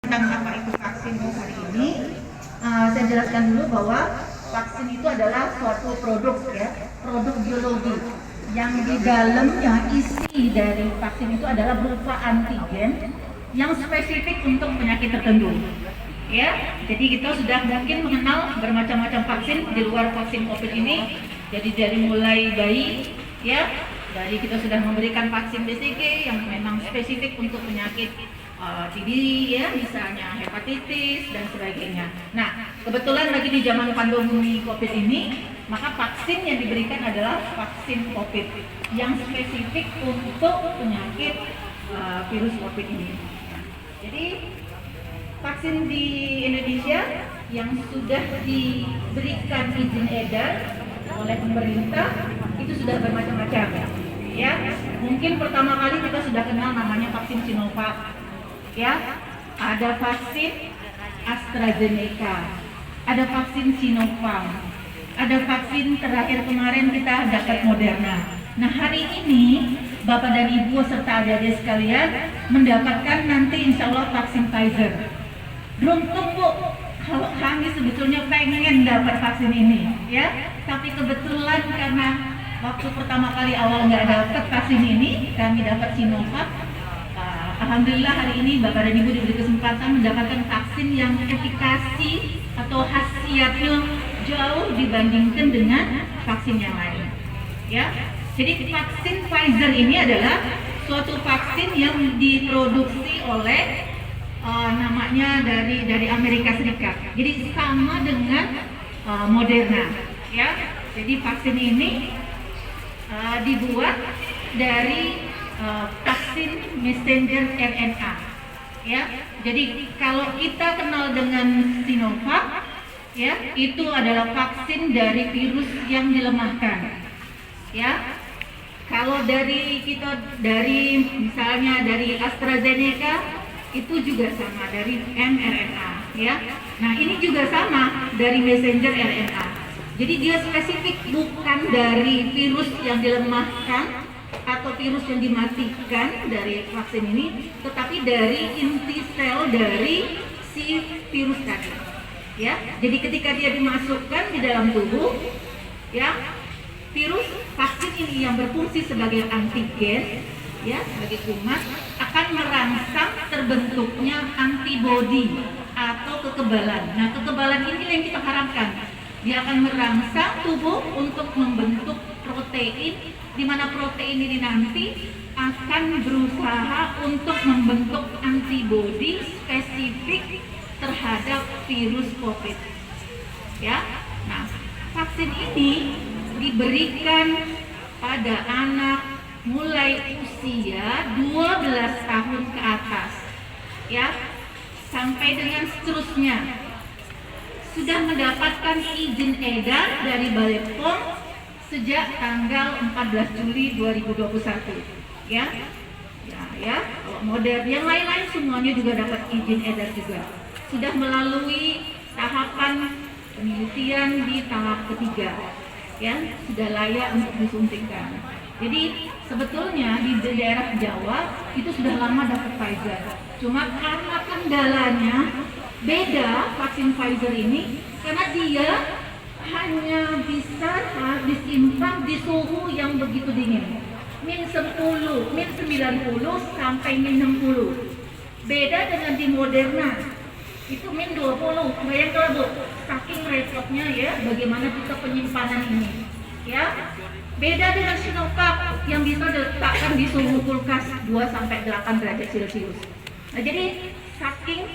tentang apa itu vaksin hari ini, saya jelaskan dulu bahwa vaksin itu adalah suatu produk produk biologi yang di dalamnya isi dari vaksin itu adalah berupa antigen yang spesifik untuk penyakit tertentu. Jadi kita sudah mungkin mengenal bermacam-macam vaksin di luar vaksin COVID ini. Jadi dari mulai bayi, dari kita sudah memberikan vaksin BCG yang memang spesifik untuk penyakit TB, misalnya hepatitis dan sebagainya. Nah, kebetulan lagi di zaman pandemi COVID ini, maka vaksin yang diberikan adalah vaksin COVID yang spesifik untuk penyakit virus COVID ini. Jadi vaksin di Indonesia yang sudah diberikan izin edar oleh pemerintah itu sudah bermacam-macam. Mungkin pertama kali kita sudah kenal namanya vaksin Sinovac. Ada vaksin AstraZeneca, ada vaksin Sinopharm, ada vaksin terakhir kemarin kita dapat Moderna. Nah, hari ini Bapak dan Ibu serta adik-adik sekalian mendapatkan nanti insya Allah vaksin Pfizer. Beruntung Bu, kalau kami sebetulnya pengen dapat vaksin ini, tapi kebetulan karena waktu pertama kali awal nggak dapat vaksin ini, kami dapat Sinovac. Alhamdulillah hari ini Bapak dan Ibu diberi kesempatan mendapatkan vaksin yang efikasi atau khasiatnya jauh dibandingkan dengan vaksin yang lain. Jadi vaksin Pfizer ini adalah suatu vaksin yang diproduksi oleh namanya dari Amerika Serikat. Jadi sama dengan Moderna. Jadi vaksin ini dibuat dari vaksin messenger RNA. Jadi kalau kita kenal dengan Sinovac, itu adalah vaksin dari virus yang dilemahkan. Kalau dari misalnya dari AstraZeneca itu juga sama dari mRNA. Nah, ini juga sama dari messenger RNA. Jadi dia spesifik bukan dari virus yang dilemahkan atau virus yang dimatikan dari vaksin ini, tetapi dari inti sel dari si virus tadi. Jadi ketika dia dimasukkan di dalam tubuh, virus vaksin ini yang berfungsi sebagai antigen, sebagai kuman, akan merangsang terbentuknya antibodi atau kekebalan. Nah, kekebalan ini yang kita harapkan. Dia akan merangsang tubuh untuk membentuk protein, di mana protein ini nanti akan berusaha untuk membentuk antibodi spesifik terhadap virus COVID. Nah, vaksin ini diberikan pada anak mulai usia 12 tahun ke atas, sampai dengan seterusnya. Sudah mendapatkan izin edar dari Balai POM sejak tanggal 14 Juli 2021. Kalau Moderna, yang lain-lain semuanya juga dapat izin edar juga. Sudah melalui tahapan penelitian di tahap ketiga. Sudah layak untuk disuntikan. Jadi sebetulnya di daerah Jawa itu sudah lama dapat Pfizer. Cuma karena kendalanya beda vaksin Pfizer ini, karena dia hanya bisa disimpan di suhu yang begitu dingin, -10, -90 sampai -60. Beda dengan di Moderna, itu -20. Bayangkan Bu, saking repotnya bagaimana kita penyimpanan ini. Beda dengan Sinovac yang bisa diletakkan di suhu kulkas 2 sampai 8 derajat Celcius. Nah, jadi saking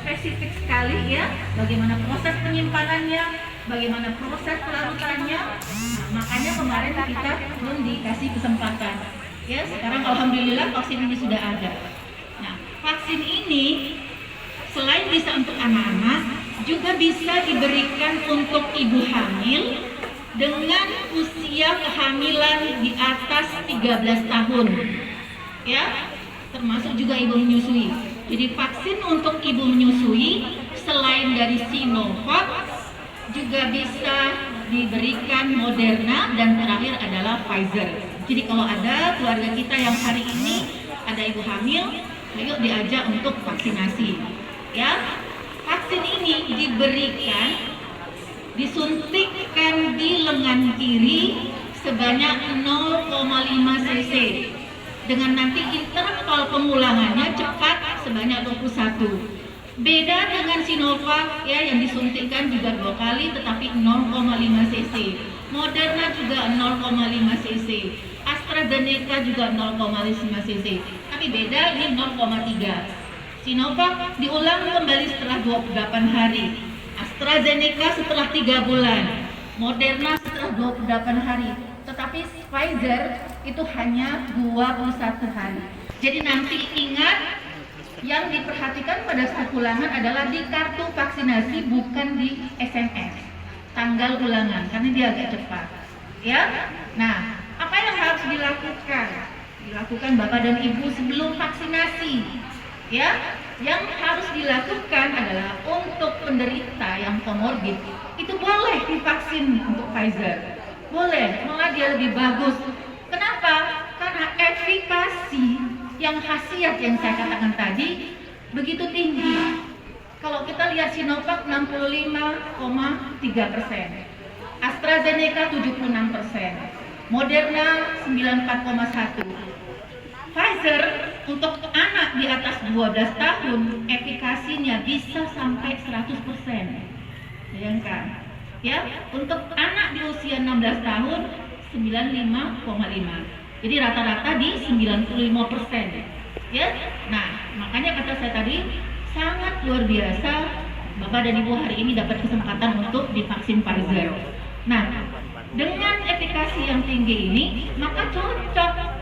spesifik sekali bagaimana proses penyimpanannya, bagaimana proses pelarutannya. Nah, makanya kemarin kita belum dikasih kesempatan. Sekarang alhamdulillah vaksin ini sudah ada. Nah, vaksin ini selain bisa untuk anak-anak, juga bisa diberikan untuk ibu hamil dengan usia kehamilan di atas 13 tahun. Termasuk juga ibu menyusui. Jadi vaksin untuk ibu menyusui selain dari Sinovac juga bisa diberikan Moderna dan terakhir adalah Pfizer. Jadi kalau ada keluarga kita yang hari ini ada ibu hamil ayo diajak untuk vaksinasi. Ya, vaksin ini disuntikkan di lengan kiri sebanyak 0,5 cc dengan nanti interval pengulangannya cepat sebanyak 21. Beda dengan Sinovac ya, yang disuntikkan juga 2 kali tetapi 0,5 cc. Moderna juga 0,5 cc. AstraZeneca juga 0,5 cc. Tapi beda, ini 0,3. Sinovac diulang kembali setelah 28 hari. AstraZeneca setelah 3 bulan. Moderna setelah 28 hari. Tetapi Pfizer itu hanya 21 hari. Jadi nanti ingat, yang diperhatikan pada saat ulangan adalah di kartu vaksinasi, bukan di SMS tanggal ulangan, karena dia agak cepat ya. Nah, apa yang harus dilakukan Bapak dan Ibu sebelum vaksinasi ya? Yang harus dilakukan adalah untuk penderita yang komorbid itu boleh divaksin untuk Pfizer, boleh, malah dia lebih bagus. Kenapa? Karena efikasi yang khasiat yang saya katakan tadi begitu tinggi. Kalau kita lihat Sinovac 65,3%, AstraZeneca 76%, Moderna 94,1%. Pfizer untuk anak di atas 12 tahun efikasinya bisa sampai 100%. Bayangkan ya, untuk anak di usia 16 tahun 95,5%. Jadi rata-rata di 95% ya. Nah, makanya kata saya tadi sangat luar biasa Bapak dan Ibu hari ini dapat kesempatan untuk divaksin Pfizer. Nah, dengan efikasi yang tinggi ini maka cocok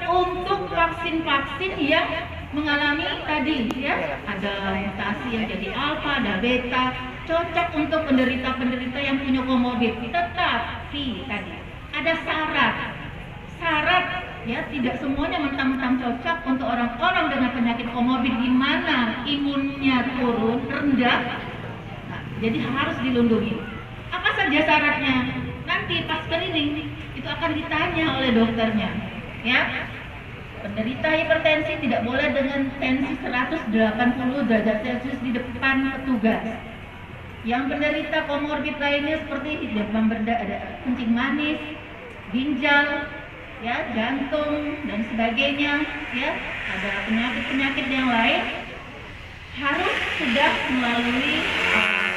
untuk vaksin-vaksin yang mengalami tadi ya, ada mutasi yang jadi alfa, ada beta, cocok untuk penderita-penderita yang punya komorbid. Tetapi tadi ada syarat ya, tidak semuanya mentang-mentang cocok untuk orang-orang dengan penyakit komorbid di mana imunnya turun, rendah. Nah, jadi harus dilindungi. Apa saja syaratnya? Nanti pas screening itu akan ditanya oleh dokternya ya. Penderita hipertensi tidak boleh dengan tensi 180 derajat Celcius di depan petugas. Yang penderita komorbid lainnya seperti demam berdarah, ada kencing manis, ginjal ya, jantung dan sebagainya ya, ada penyakit-penyakit yang lain harus sudah melalui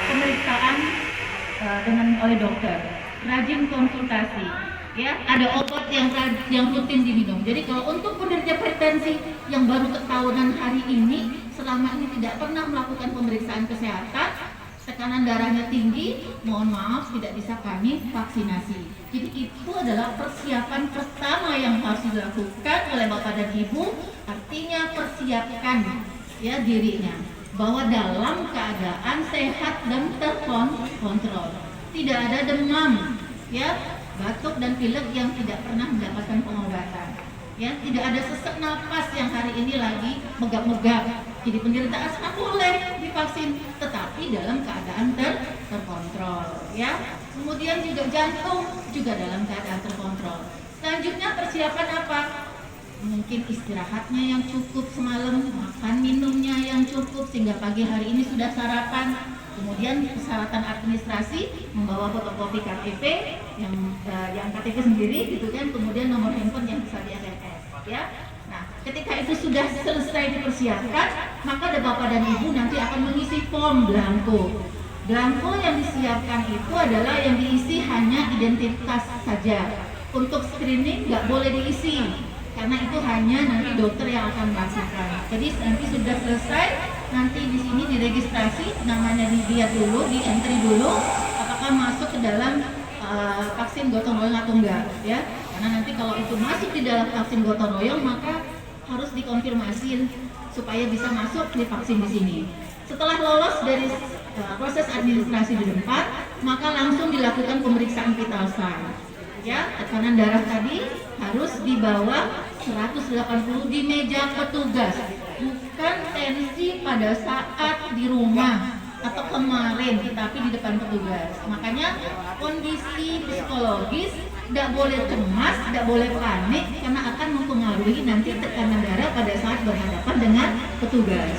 pemeriksaan oleh dokter, rajin konsultasi ya, ada obat yang rutin diminum. Jadi kalau untuk penderita hipertensi yang baru ketahuan hari ini, selama ini tidak pernah melakukan pemeriksaan kesehatan, tekanan darahnya tinggi, mohon maaf tidak bisa kami vaksinasi. Jadi itu adalah persiapan pertama yang harus dilakukan oleh Bapak dan Ibu. Artinya persiapkan ya dirinya bahwa dalam keadaan sehat dan terkontrol, tidak ada demam ya, batuk dan pilek yang tidak pernah mendapatkan pengobatan ya, tidak ada sesak napas yang hari ini lagi megap-megap. Jadi penderita asma boleh divaksin, tetapi dalam keadaan terkontrol ya. Kemudian juga jantung juga dalam keadaan terkontrol. Selanjutnya persiapan apa? Mungkin istirahatnya yang cukup semalam, makan minumnya yang cukup sehingga pagi hari ini sudah sarapan. Kemudian persyaratan administrasi, membawa fotokopi KTP yang KTP sendiri gitu kan, kemudian nomor handphone yang bisa di SMS ya. Nah, ketika itu sudah selesai dipersiapkan, maka ada Bapak dan Ibu nanti akan mengisi form blanko. Blanko yang disiapkan itu adalah yang diisi hanya identitas saja. Untuk screening nggak boleh diisi, karena itu hanya nanti dokter yang akan melakukan. Jadi nanti sudah selesai, nanti di sini diregistrasi, namanya dilihat dulu, di entry dulu, apakah masuk ke dalam vaksin gotong royong atau enggak ya. Karena nanti kalau itu masuk di dalam vaksin gotong royong, maka harus dikonfirmasi supaya bisa masuk di vaksin di sini. Setelah lolos dari proses administrasi di depan, maka langsung dilakukan pemeriksaan vital sign. Ya, tekanan darah tadi harus di bawah 180 di meja petugas, bukan tensi pada saat di rumah atau kemarin, tapi di depan petugas. Makanya kondisi psikologis tidak boleh cemas, tidak boleh panik, karena akan mempengaruhi nanti tekanan darah pada saat berhadapan dengan petugas.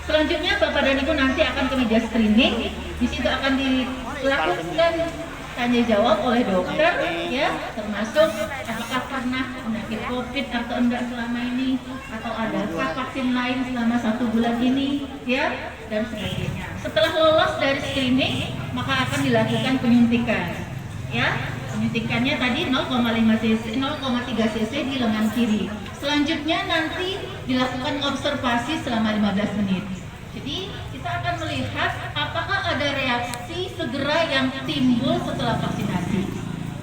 Selanjutnya Bapak dan Ibu nanti akan ke meja screening. Di situ akan dilakukan tanya jawab oleh dokter, ya, termasuk apakah pernah penyakit COVID atau enggak selama ini, atau adakah vaksin lain selama 1 bulan ini, ya, dan sebagainya. Setelah lolos dari screening, maka akan dilakukan penyuntikan, ya. Penyuntikannya tadi 0,5 cc, 0,3 cc di lengan kiri. Selanjutnya nanti dilakukan observasi selama 15 menit. Jadi kita akan melihat apakah ada reaksi segera yang timbul setelah vaksinasi.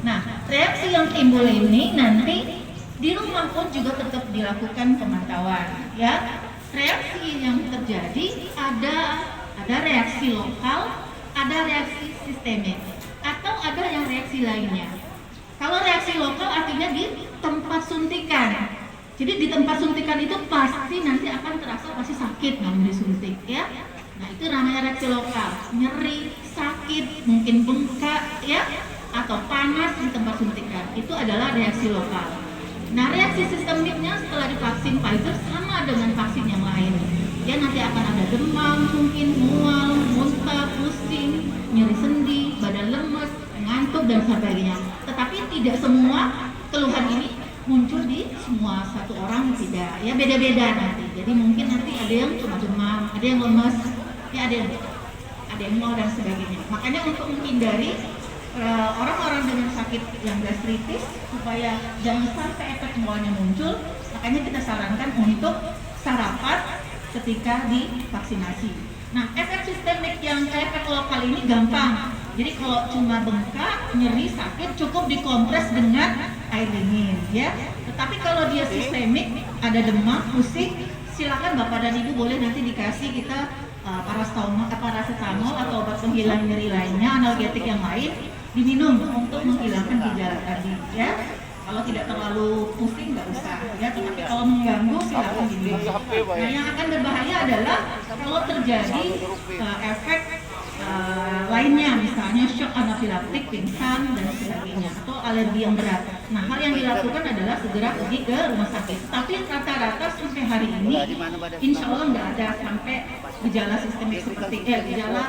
Nah, reaksi yang timbul ini nanti di rumah pun juga tetap dilakukan pemantauan, ya. Reaksi yang terjadi ada reaksi lokal, ada reaksi sistemik, atau ada yang reaksi lainnya. Kalau reaksi lokal artinya di tempat suntikan. Jadi di tempat suntikan itu pasti nanti akan terasa pasti sakit namun disuntik, ya. Nah, itu namanya reaksi lokal. Nyeri, sakit, mungkin bengkak, ya, atau panas di tempat suntikan. Itu adalah reaksi lokal. Nah, reaksi sistemiknya setelah divaksin Pfizer sama dengan vaksin yang lain. Ya, nanti akan ada demam, mungkin mual, muntah, pusing, nyeri sendi, badan lemes, ngantuk dan sebagainya. Tetapi tidak semua keluhan ini muncul di semua satu orang, tidak, ya, beda-beda nanti. Jadi mungkin nanti ada yang cuma demam, ada yang lemes, ya, ada yang mual dan sebagainya. Makanya untuk menghindari orang-orang dengan sakit yang gastritis supaya jangan sampai efek mualnya muncul, makanya kita sarankan untuk sarapan ketika divaksinasi. Nah, efek sistemik yang efek lokal ini gampang. Jadi kalau cuma bengkak, nyeri, sakit, cukup dikompres dengan air dingin, ya. Tetapi kalau dia sistemik, ada demam, pusing, silakan Bapak dan Ibu boleh nanti dikasih kita paracetamol atau obat penghilang nyeri lainnya, analgetik yang lain, diminum untuk menghilangkan gejala tadi, ya. Kalau tidak terlalu pusing nggak usah, ya. Tetapi kalau mengganggu silakan diminum. Nah, yang akan berbahaya adalah kalau terjadi efek lainnya, misalnya shock anafilaktik, pingsan dan sebagainya, atau alergi yang berat. Nah, hal yang dilakukan adalah segera pergi ke rumah sakit. Tapi rata-rata sampai hari ini, insya Allah nggak ada sampai gejala sistemik seperti gejala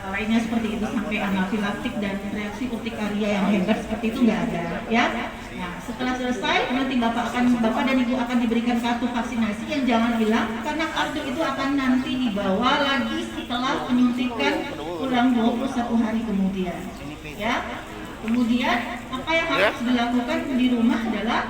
lainnya seperti itu, sampai anafilaktik dan reaksi urtikaria yang hebat seperti itu nggak ada, ya. Nah, setelah selesai nanti Bapak dan Ibu akan diberikan kartu vaksinasi yang jangan hilang, karena kartu itu akan nanti dibawa lagi setelah penyuntikan ulang 21 hari kemudian, ya. Kemudian apa yang harus dilakukan di rumah adalah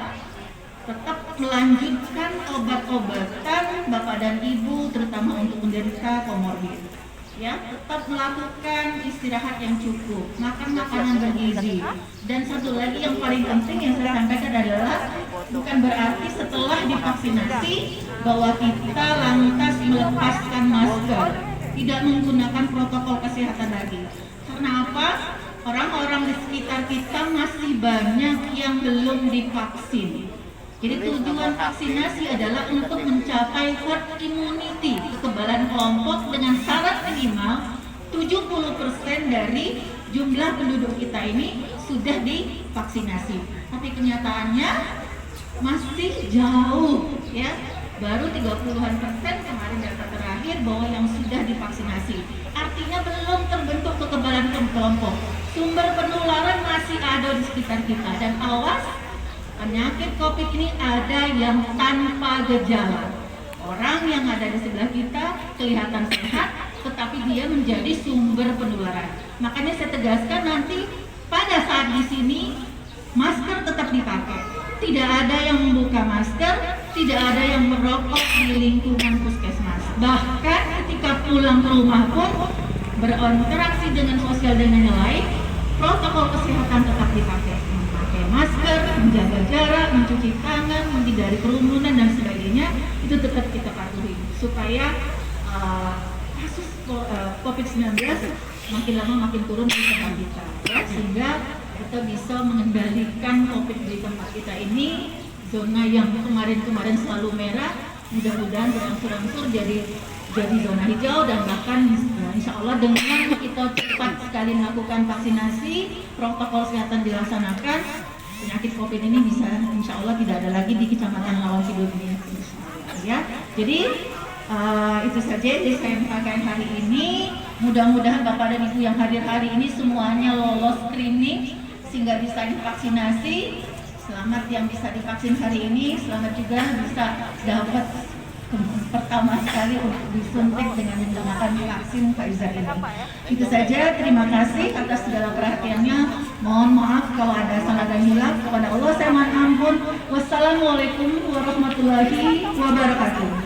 tetap melanjutkan obat-obatan Bapak dan Ibu, terutama untuk penderita komorbid. Ya, tetap melakukan istirahat yang cukup, makan makanan bergizi, dan satu lagi yang paling penting yang saya sampaikan adalah bukan berarti setelah divaksinasi bahwa kita lantas melepaskan masker, tidak menggunakan protokol kesehatan lagi. Karena apa? Orang-orang di sekitar kita masih banyak yang belum divaksin. Jadi tujuan vaksinasi adalah untuk mencapai herd immunity, kekebalan kelompok dengan syarat minimal 70% dari jumlah penduduk kita ini sudah divaksinasi. Tapi kenyataannya masih jauh, ya. Baru 30-an% kemarin data terakhir bahwa yang sudah divaksinasi. Artinya belum terbentuk kekebalan kelompok. Sumber penularan masih ada di sekitar kita, dan awas, penyakit COVID ini ada yang tanpa gejala. Orang yang ada di sebelah kita kelihatan sehat, tetapi dia menjadi sumber penularan. Makanya saya tegaskan nanti pada saat di sini masker tetap dipakai. Tidak ada yang membuka masker, tidak ada yang merokok di lingkungan puskesmas. Bahkan ketika pulang ke rumah pun berinteraksi dengan sosial dengan yang lain, protokol kesehatan tetap dipakai. Memakai masker, menjaga jarak, mencuci tangan, menghindari kerumunan dan sebagainya, itu tetap kita patuhi supaya kasus COVID-19 makin lama makin turun di tempat kita, ya, sehingga kita bisa mengendalikan COVID di tempat kita ini. Zona yang kemarin selalu merah, mudah-mudahan berangsur-angsur jadi zona hijau, dan bahkan insya Allah dengan kita cepat sekali melakukan vaksinasi, protokol kesehatan dilaksanakan, penyakit COVID ini bisa insya Allah tidak ada lagi di Kecamatan Lawang Kidul ini. ya. Jadi itu saja yang saya sampaikan hari ini. Mudah-mudahan Bapak dan Ibu yang hadir hari ini semuanya lolos screening sehingga bisa divaksinasi. Selamat yang bisa divaksin hari ini, selamat juga bisa dapat pertama sekali untuk disuntik dengan menggunakan vaksin Pfizer ini. Itu saja, terima kasih atas segala perhatiannya. Mohon maaf kalau ada salah dan hilaf. Kepada Allah saya mohon ampun. Wassalamualaikum warahmatullahi wabarakatuh.